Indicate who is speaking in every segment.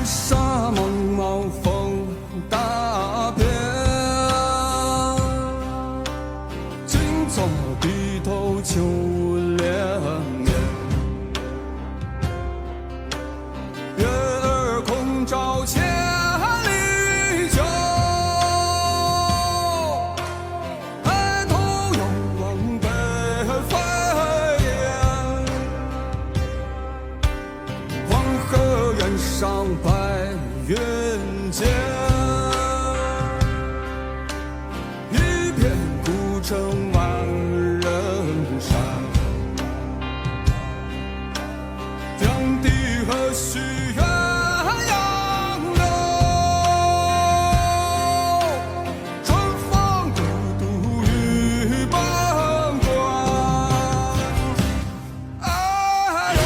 Speaker 1: 沙茫茫风大遍，今朝低头秋连绵。月儿空照千里秋，抬头仰望北飞雁。黄河远上白云间，一片孤城万仞山。天地何须鸳鸯楼，春风独度玉崩关。哎呦，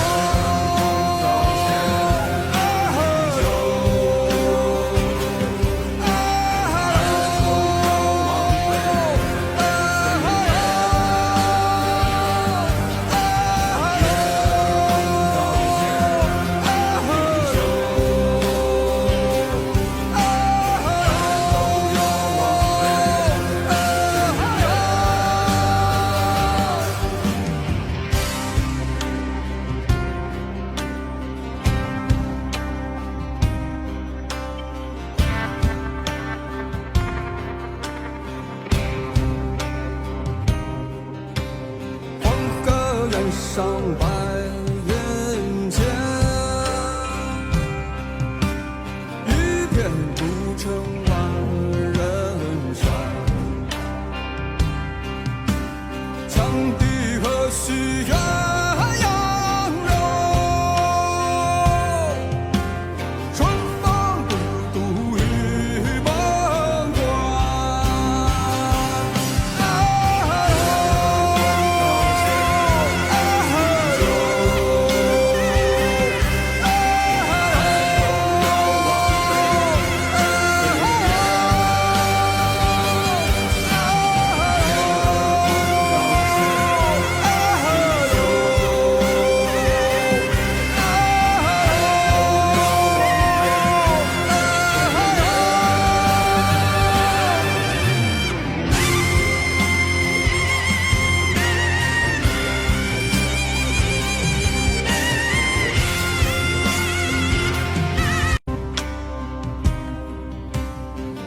Speaker 1: 黄河远上白云间，一片孤城万仞山。羌笛何须鸳鸯楼，春风独度玉崩关。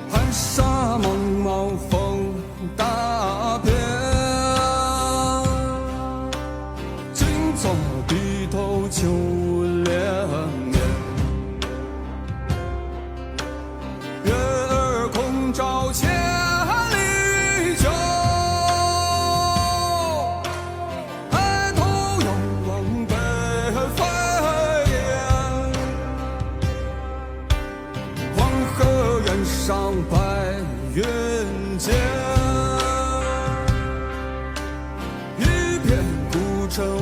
Speaker 1: 寒沙茫茫风大遍，今朝低头秋连绵。月儿空照千里秋，抬头仰望北飞雁。黄河远上白云间，一片孤城。